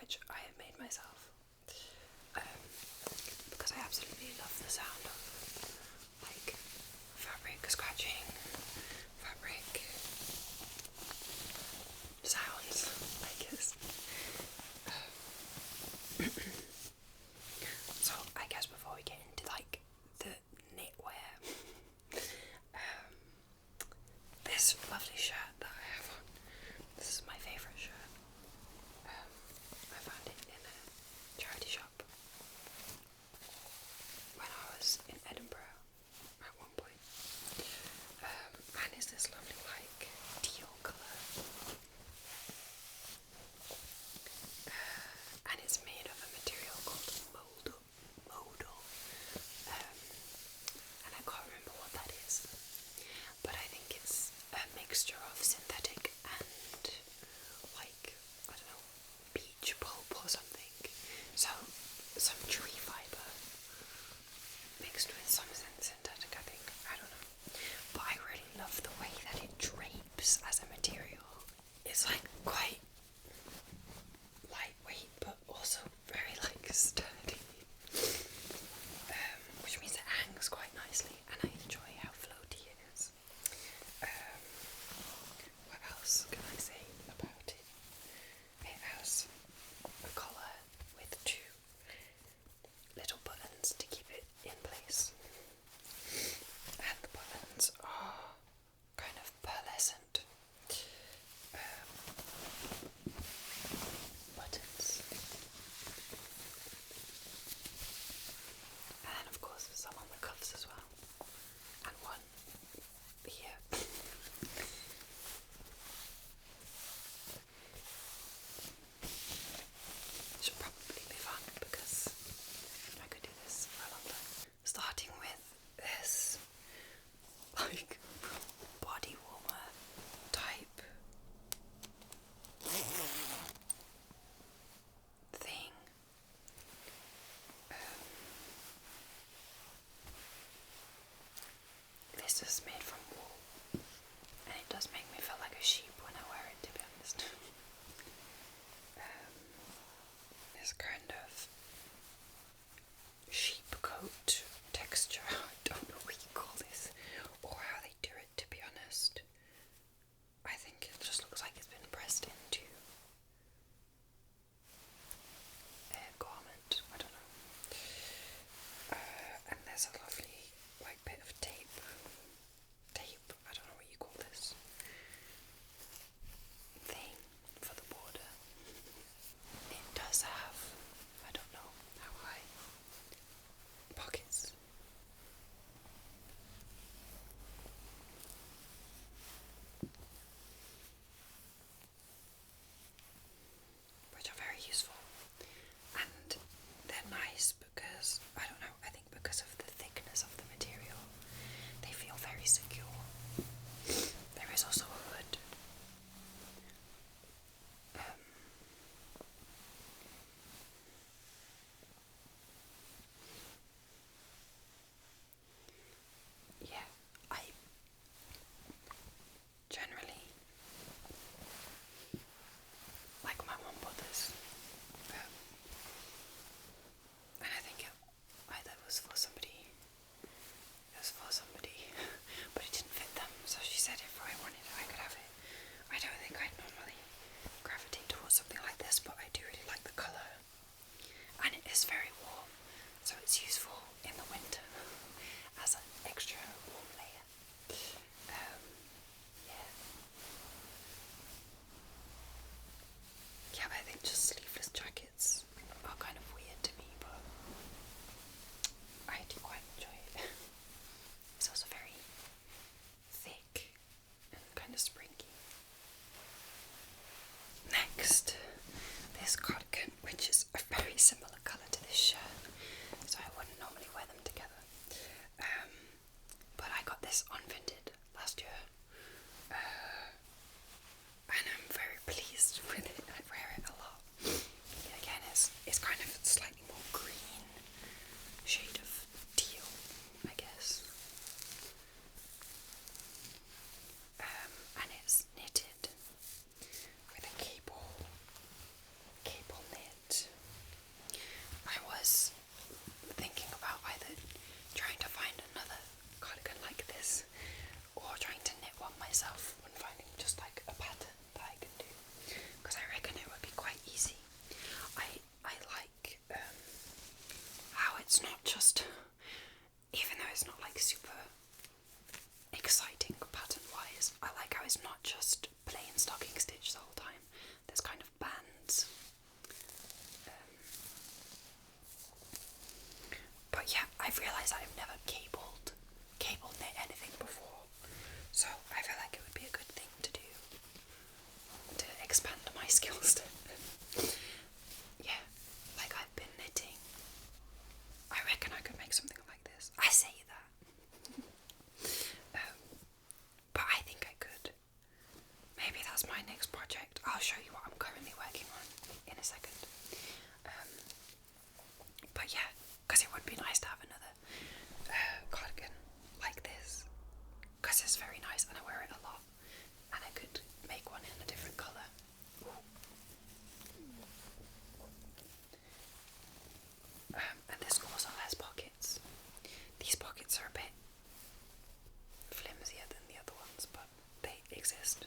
which I have made myself, because I absolutely love the sound of like fabric scratching, fabric sounds, I guess. So I guess before we get into like the knitwear, this lovely shirt that I have on, this is my favourite shirt. I found it in a charity shop when I was in Edinburgh at one point, and it's this lovely like teal colour, and it's made of a material called modal, and I can't remember what that is, but I think it's a mixture of synthetic and like, I don't know, beech pulp or something. So some tree fibre mixed with some synthetic, I think. I don't know. But I really love the way that it drapes as a material. It's like quite lightweight but also very like sturdy. Which means it hangs quite nicely and I enjoy how floaty it is. What else can I say about it? It has a collar with two little buttons to keep it in place, and the buttons are kind of pearlescent buttons. next project, I'll show you what I'm currently working on in a second. But yeah, because it would be nice to have another cardigan like this, because it's very nice and I wear it a lot, and I could make one in a different colour. And this also has pockets. These pockets are a bit flimsier than the other ones, but they exist.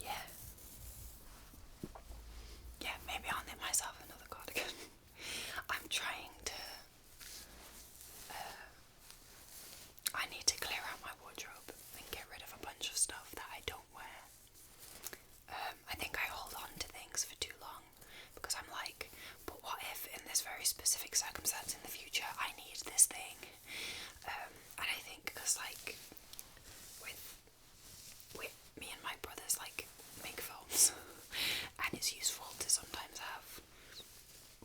Yeah. Yeah, maybe I'll knit myself another cardigan. I'm trying to... I need to clear out my wardrobe and get rid of a bunch of stuff that I don't wear. I think I hold on to things for too long because I'm like, but what if in this very specific circumstance in the future I need this thing? And I think because like with me and my brothers like make films and it's useful to sometimes have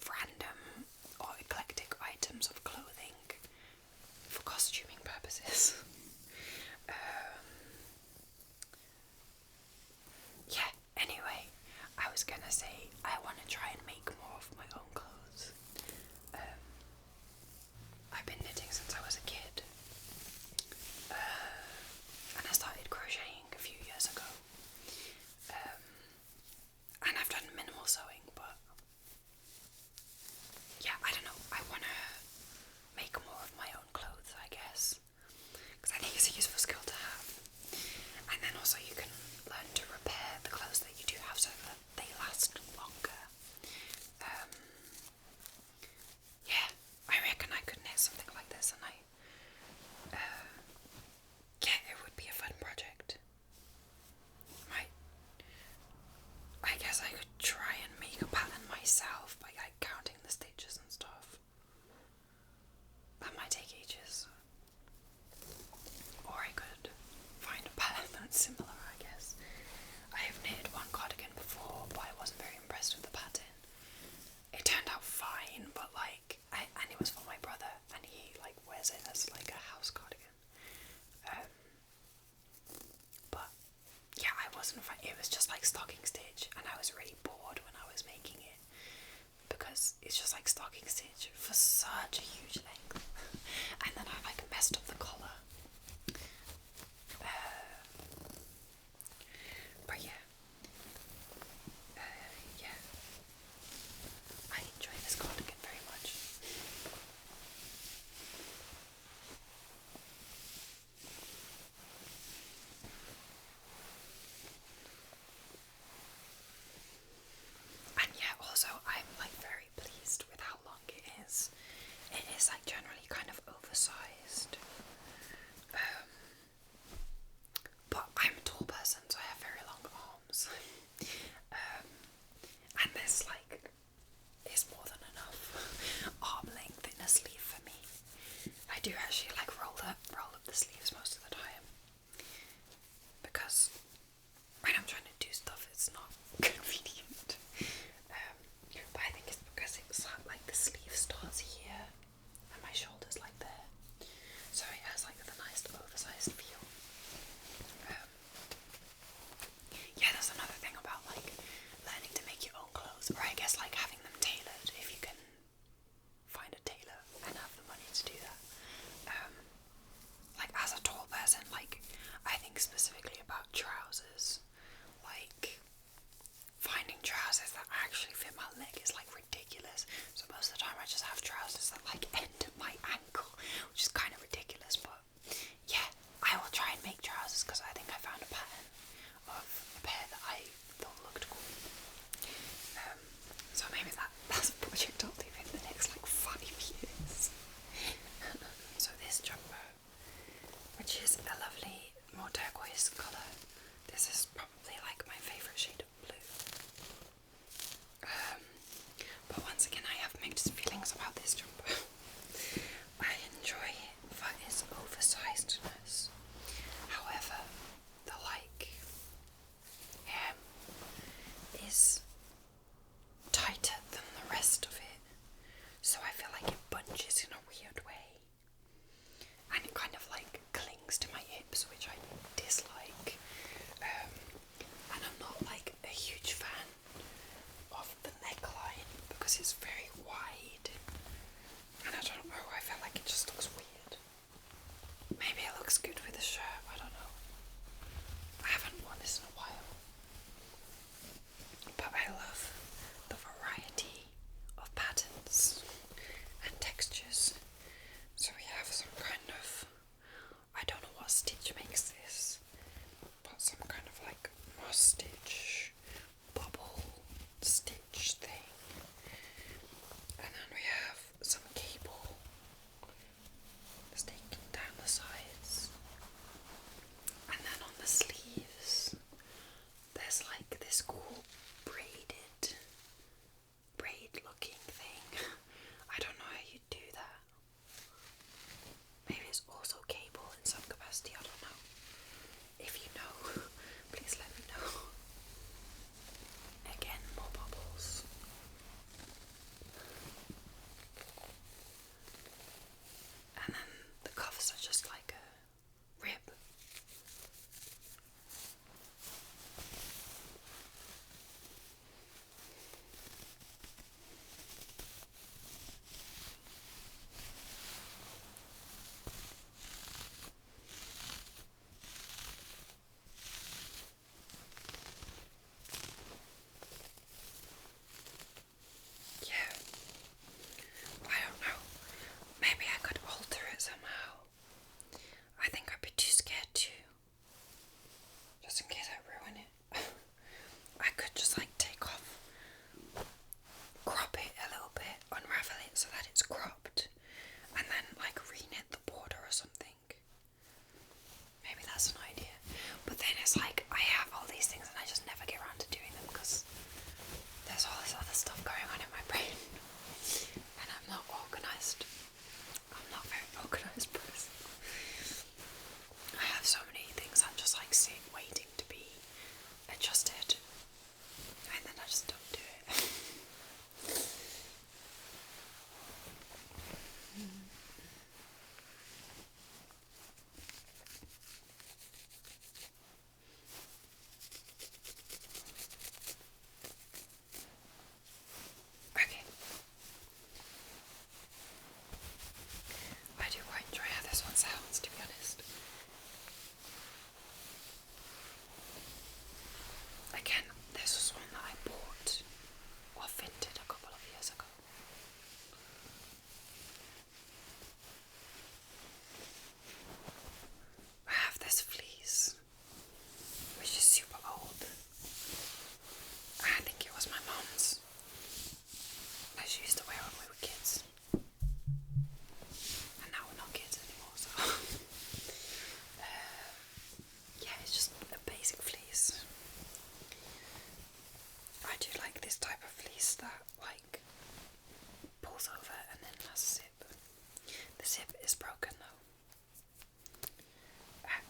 random or eclectic items of clothing for costuming purposes. Yeah, anyway, I was gonna say I want to try and make more of my own clothes. I've been knitting since I was a kid, and I started crocheting a few years ago, and I've done minimal sewing, but yeah, I don't know, I want to make more of my own clothes, I guess, because I think it's a useful skill to have, and then also you can learn to repair the clothes that you do have so that they last longer. Yeah, I reckon I could knit something like this, and yeah, it would be a fun project. I guess I could try and make a pattern myself by like counting the stitches and stuff. That might take ages. Or I could find a pattern that's similar, I guess. I have knitted one cardigan before, but I wasn't very impressed with the pattern. It turned out fine, but like, and it was for my brother, and he like wears it as like a house cardigan. But yeah, I wasn't fine. It was just like stocking stitch, and I was really bored when I was making it because it's just like stocking stitch for such a huge length, and then I like messed up the collar. But yeah, yeah, I enjoy this cardigan very much. And yeah, also I'm like very pleased with how long it is. It is like generally kind of oversized. But I'm a tall person, so I have very long arms. And this like is more than enough arm length in a sleeve for me. I do actually like roll up the sleeves most of the time because when I'm trying to do stuff it's not convenient. But I think it's because it's like the sleeve starts here and my shoulder's like there. always used to wear when we were kids. And now we're not kids anymore, so yeah, it's just a basic fleece. I do like this type of fleece that like pulls over and then has a zip. The zip is broken though.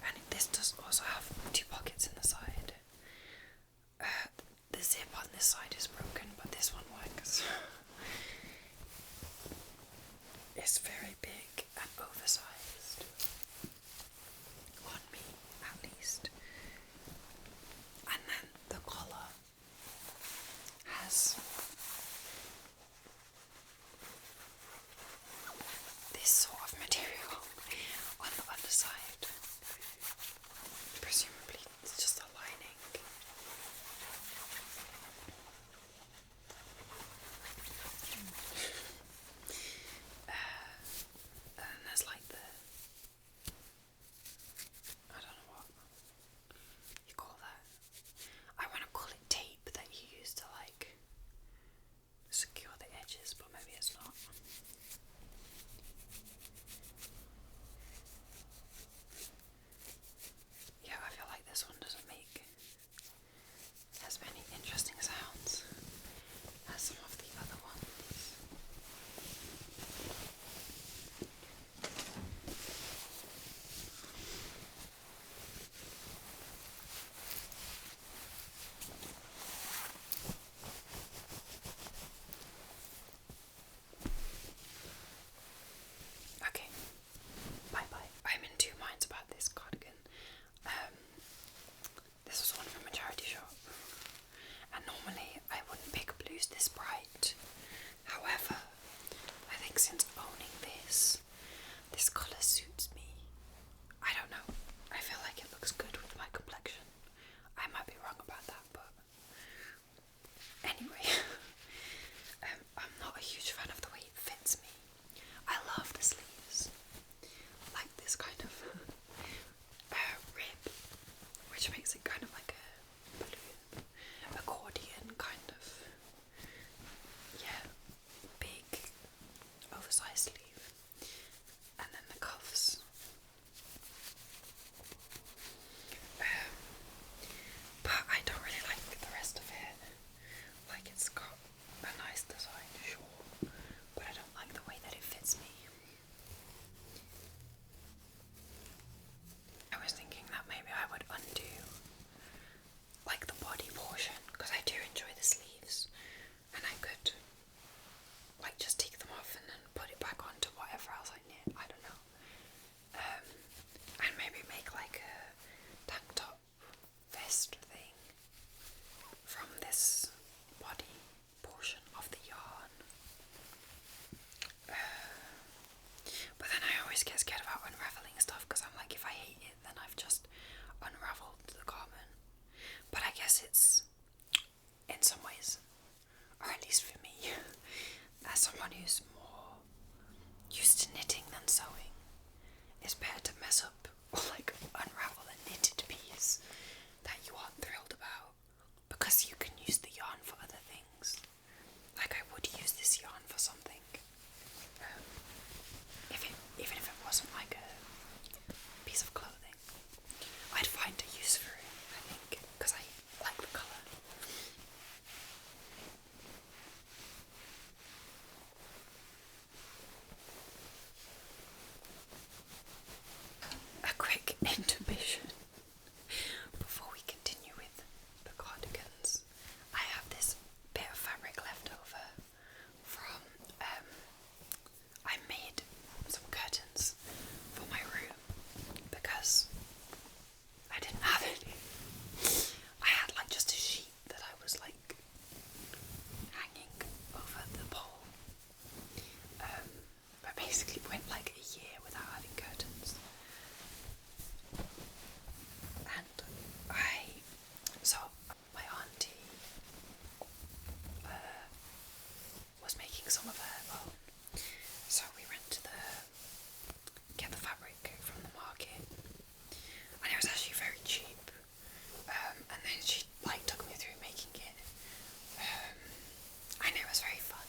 And this does also have 2 pockets in the side. The zip on this side is broken, but this one works. It's very big and oversized. On me, at least. And then the collar has this sort of material on the underside. Presumably it's just a lining. And then there's like the, I don't know what you call that. I want to call it tape that you use to like secure the edges, but maybe it's not. Yeah, I feel like this one doesn't make as many interesting sounds as some of the other ones. Okay, bye bye. I'm in 2 minds about this cardigan. This was one from a charity shop, and normally I wouldn't pick blues this bright. However, I think since owning this colour suits me. I don't know. I feel like it looks good with my complexion. I might be wrong about that, but anyway, I'm not a huge fan of the way it fits me. I love the sleeves, like this kind of rib, which makes it kind of like a balloon, accordion kind of, yeah, big, oversized sleeve, and then the cuffs. But I don't really like the rest of it. Like, it's got a nice design, sure, but I don't like the way that it fits me. I was thinking that maybe I would undo like the body portion, because I do enjoy the sleeves, and I could like just take them off and then put it back onto whatever else I knit. I don't know. And maybe make like a tank top vest thing from this body portion of the yarn. But then I always get scared about unraveling stuff, because I'm like, if I hate it, then I've just unraveled the garment. But I guess it's, in some ways, or at least for me, as someone who's more used to knitting than sewing, it's better to mess up or like unravel a knitted piece that you aren't thrilled about, because you can use the yarn for other things. Like, I would use this yarn for something, even if it wasn't like a piece of clothing. I'd find a use for it, I think, because I like the colour. A quick intermission before we continue with the cardigans. I have this bit of fabric left over from, I made some curtains for my room because I didn't have any. I had like just a sheet that I was like hanging over the pole. But basically went like a year without having curtains. And so my auntie was making some of her own. So we went to get the fabric from the market, and it was actually very cheap. And then she like took me through making it, and it was very fun.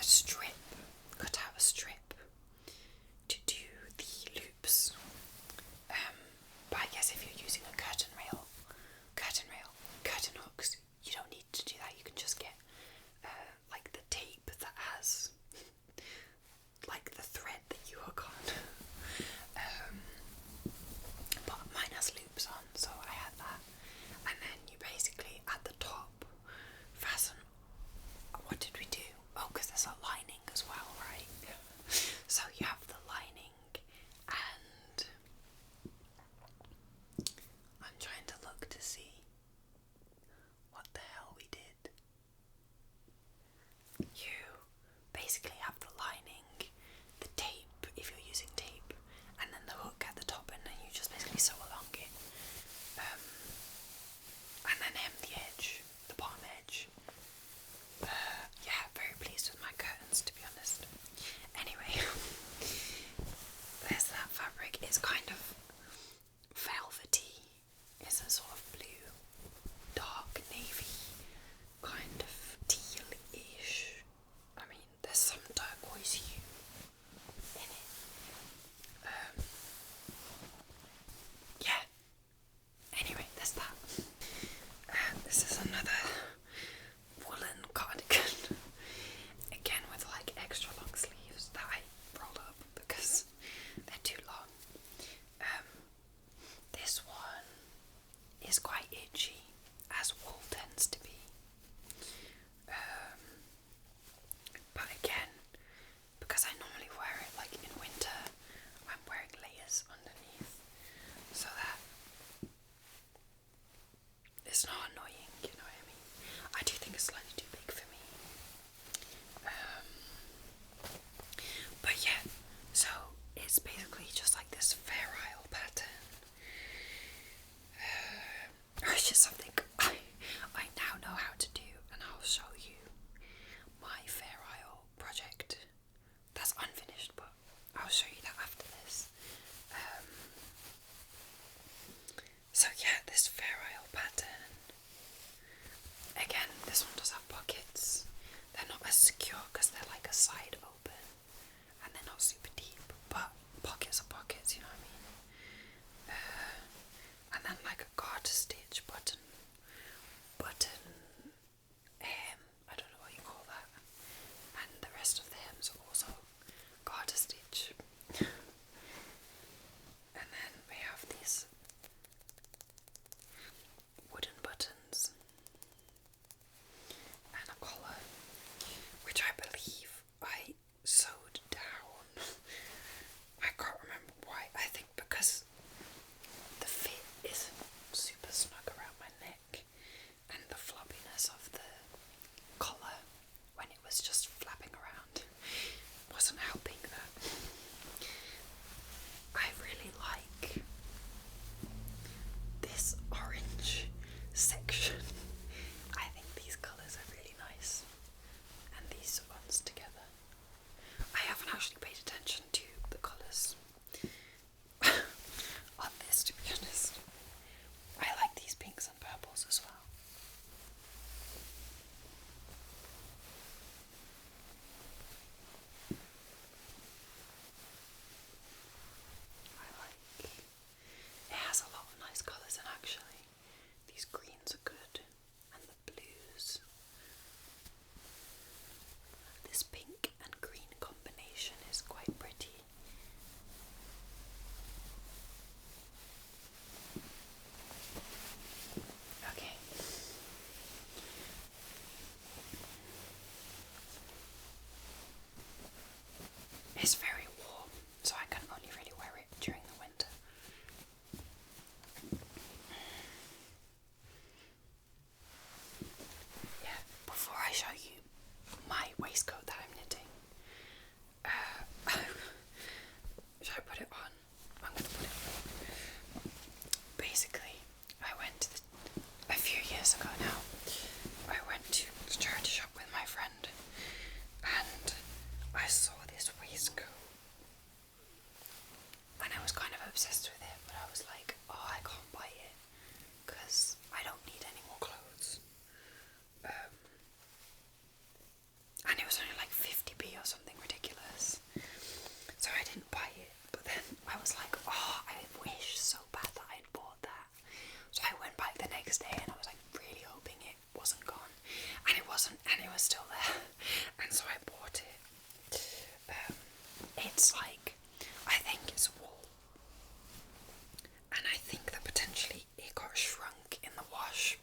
strip, cut out a strip to do the loops. But I guess if you're using a curtain hooks, you don't need to do that. You can just get like the tape that has like the thread that you hook on. But mine has loops on, so I had that. And then you basically at the top fasten. What did we do? Oh, because there's a lining as well, right? So you have the lining, and I'm trying to look to see what the hell we did. You basically have the lining, the tape if you're using tape, and then the hook at the top, and then you just basically sew along it, and then hem the edge, the bottom edge. Yeah, very pleased with my curtains, to be honest. Anyway, there's that fabric. It's kind of velvety. It's a sort of blue, dark navy, kind of teal-ish. I mean, there's some turquoise hue in it. Yeah. Anyway, there's that. This is another woolen cardigan. Again with like extra long sleeves that I rolled up because they're too long. This one is quite itchy, as wool tends to be. But again, because I normally wear it like in winter, I'm wearing layers underneath so that it's not annoying, you know what I mean? I do think it's slightly too big for me. But yeah, so it's basically just like this Fair Isle pattern. It's just something I now know how to do, and I'll show you my Fair Isle project. That's unfinished, but I'll show you that after this. So yeah, this Fair Isle pattern. Again, this one does have pockets. They're not as secure because they're like a side open, and they're not super deep, but pockets are pockets, you know what I mean? And then like a garter stitch button hem, I don't know what you call that, and the rest of the hems are also garter stitch. And then we have these wooden buttons and a collar, which I believe I sewed down. I can't remember why. I think because the fit isn't super snug around my neck, and the floppiness of the collar when it was just flapping around wasn't helping that. I really like this orange section. I think these colours are really nice, and these ones together. I haven't actually paid attention to the colours on this, to be honest. I like these pinks and purples as well. It has a lot of nice colours, and actually these greens are good, and the blues. This pink and green combination is quite pretty. Okay. It's very warm, so I can only really wear it during the winter. Yeah, before I show you my waistcoat that I'm knitting, should I put it on? I'm going to put it on. Basically, I went a few years ago now, I went to the charity shop with my friend, and I saw this waistcoat it's like, I think it's wool, and I think that potentially it got shrunk in the wash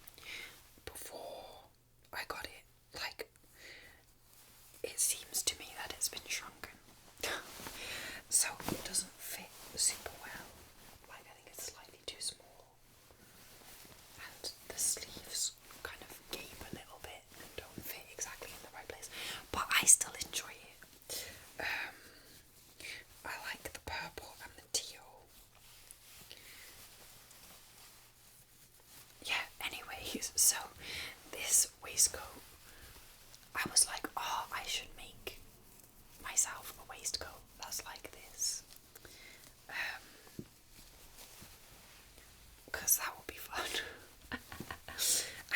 before I got it. Like, it seems to me that it's been shrunken. So it doesn't fit super well. Like, I think it's slightly too small. And the sleeves kind of gape a little bit and don't fit exactly in the right place. But I still enjoy it. I like the purple and the teal. Yeah, anyways, so this waistcoat, I was like, oh, I should make myself a waistcoat that's like this. Because that will be fun.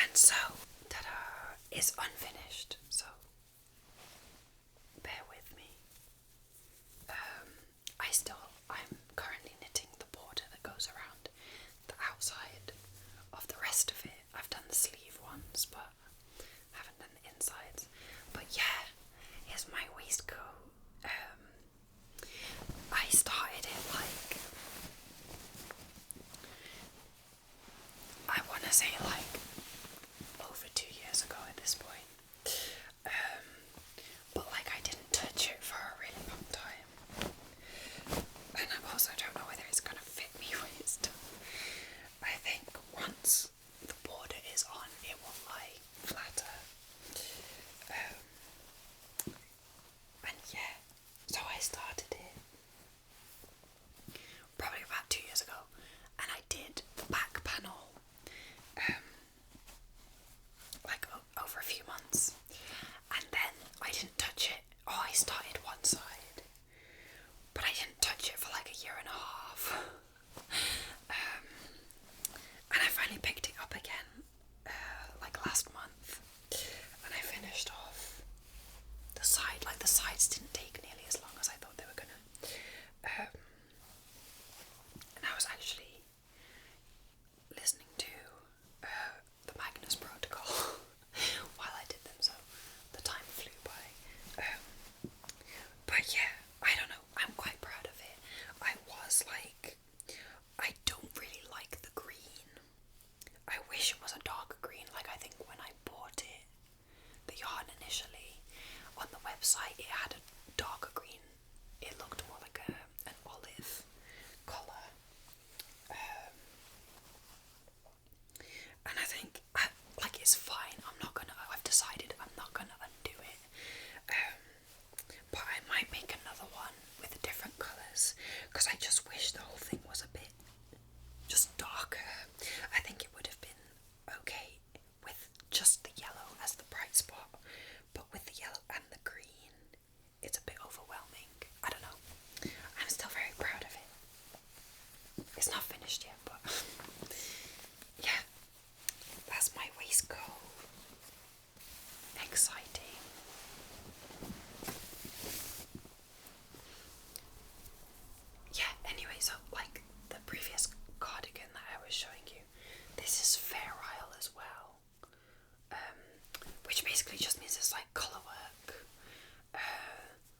And so, ta-da, it's unfinished, so bear with me. I'm currently knitting the border that goes around the outside of the rest of it. I've done the sleeve ones, but haven't done the insides. But yeah, here's my waistcoat. I started it like, I want to say like over 2 years ago at this point. But like I didn't touch it for a really long time. And I also don't know whether it's going to fit me when it's done. I think once the border is on, it will lie flatter. And yeah, so I started it probably about 2 years ago, and I did the back panel like over a few months, and then I didn't touch it. Oh, I started one side, but I didn't touch it for like a year and a half. And I finally picked it up again like last month, and I finished off the side. Like the sides didn't take nearly as long as I thought they were gonna. And I was actually listening to the Magnus Protocol while I did them, so the time flew by. But yeah, I don't know, I'm quite proud of it. I was like, I don't really like the green. I wish it was a darker green. Like, I think when I bought it, the yarn initially, on the website it had a darker green. It looked more like an olive colour. And I think, like, it's fine. I've decided I'm not gonna undo it. But I might make another one with different colours, because I just wish the whole thing was a bit just darker. I think it would have been okay with just the yellow as the bright spot, but with the yellow and the green, it's a bit overwhelming. I don't know. I'm still very proud of it. It's not finished yet, but yeah, that's my waistcoat. Exciting. Yeah, anyway, so like the previous cardigan that I was showing you, this is Fair Isle as well. Which basically just means it's like colour work.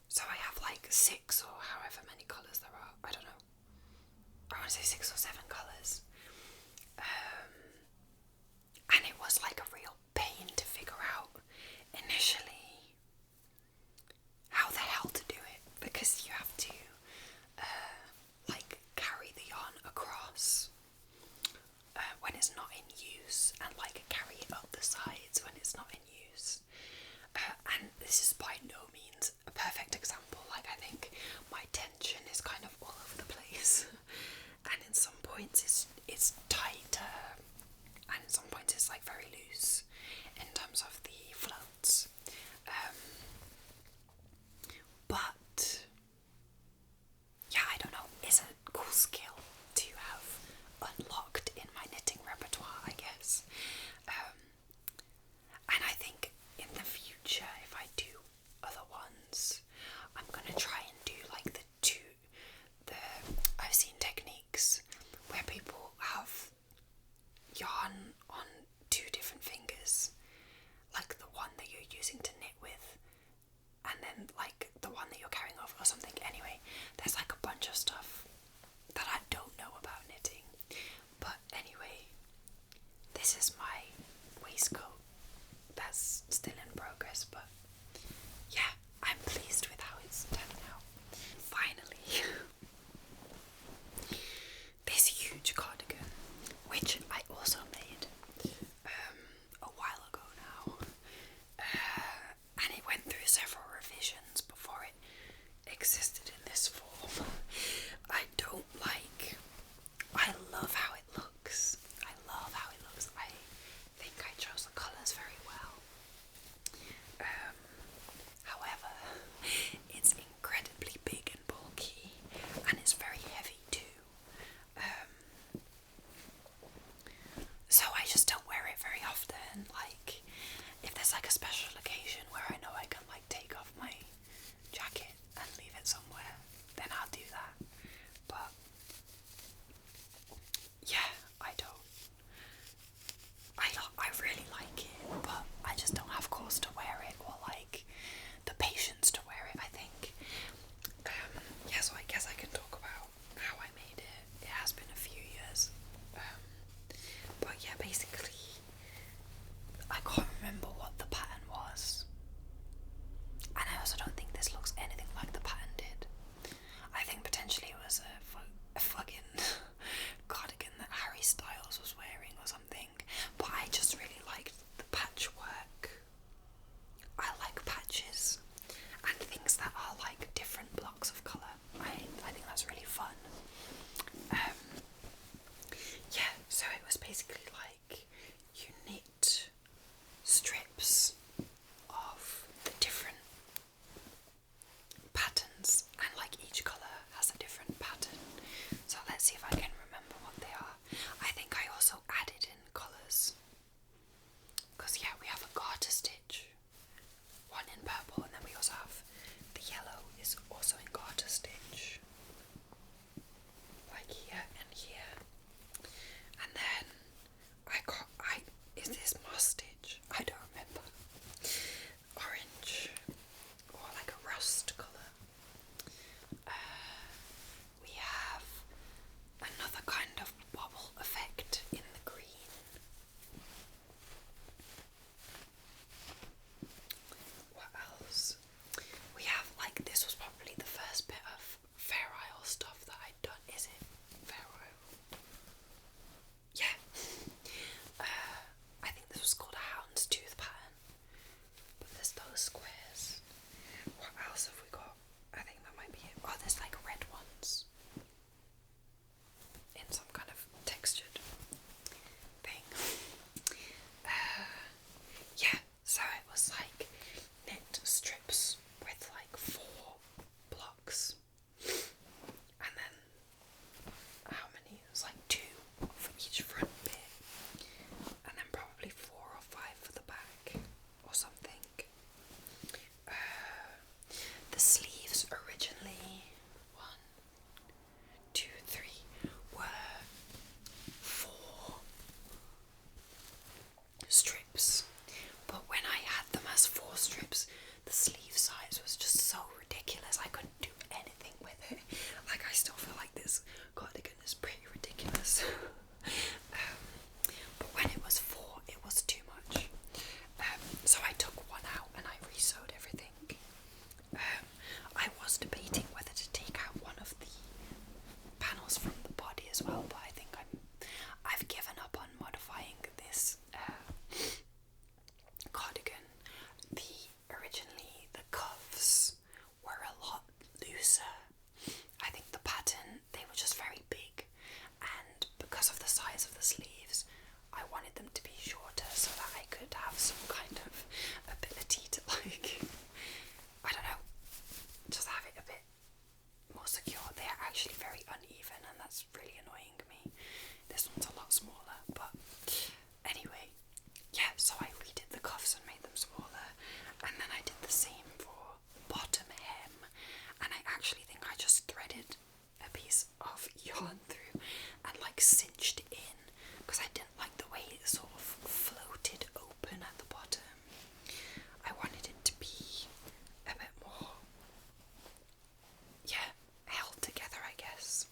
So I have like 6 or however many colours there are. I don't know. I want to say 6 or 7 colours. And it was like a real pain to figure out initially how the hell to do it, because you have to like carry the yarn across when it's not in use, and like carry it up the sides when it's not in use. And this is by no means a perfect example. Like, I think my tension is kind of all over the place, and in some points it's tighter, and in some points it's like very loose in terms of the floats. But yeah, I don't know, it's a cool skill to have unlocked in my knitting repertoire, I guess. And I think in the future, if I do other ones, I'm gonna try and do like I've seen techniques where people have yarn on 2 different fingers, like the one that you're using to knit with, and then like the one that you're carrying over or something. Anyway, existed in this form. I don't like. I love how it looks. I love how it looks. I think I chose the colours very well. However, it's incredibly big and bulky, and it's very heavy too. So I just don't wear it very often. Like, if there's like a special occasion where I know I can like take off my jacket and leave it somewhere, then I'll do that. But yeah, I really like it, but I just don't have cause to wear it, or like the patience to wear it, I think. Yeah, so I guess I can talk about how I made it. It has been a few years. But yeah, basically, I can't remember what the pattern was. And I also don't think this looks anything like the pattern did. I think potentially it was a fucking cardigan that Harry Styles was wearing or something. But I just really liked the patchwork. I like patches and things that are like different blocks of colour. I think that's really fun. Yeah, so it was basically like you knit strips of the different patterns, and like each colour has a different pattern. So let's see if I can remember what they are. I think I also added in colours, because yeah, we have a garter stitch, one in purple, and then we also have the yellow is also in garter stitch, like here and here. And then is this moss stitch? I don't remember. Orange, or like a rust colour. We have another kind of bobble effect in the green. What else? We have, like, this was probably the first bit of Fair Isle stuff that I'd done. Is it Fair Isle? Yeah. I think this was called a houndstooth pattern. But there's those squares. What else have we got? I think that might be it. Oh, there's like red ones in some kind of textured thing. Yeah, so it was like knit strips with like 4 blocks, and then how many? It was like 2 for each front bit, and then probably 4 or 5 for the back or something. The sleeves originally, 1, 2, 3, were 4 strips, but when I had them as 4 strips, the sleeve size was just so ridiculous. I couldn't do anything with it. Like, I still feel like this cardigan is pretty ridiculous. But when it was 4, it was too much. So I took one out and I re-sewed everything. I was debating whether to take out one of the panels from the body as well, but I think I've given up on modifying this cardigan. Originally the cuffs were a lot looser. I think the pattern, they were just very big, and because of the size of the sleeves, I wanted them to be shorter so that I could have some kind of ability to, like, I don't know, just have it a bit more secure. They are actually very uneven, and that's really annoying me. This one's a lot smaller, but anyway, yeah, so I redid the cuffs and made them smaller, and then I did the same for bottom hem, and I actually think I just threaded a piece of yarn through and like cinched it in, because I didn't like the way it sort of floated open at the bottom. I wanted it to be a bit more, yeah, held together, I guess.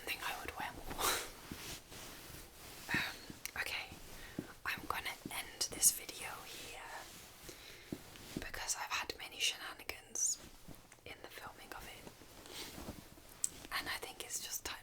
something I would wear more. Okay, I'm gonna end this video here because I've had many shenanigans in the filming of it, and I think it's just time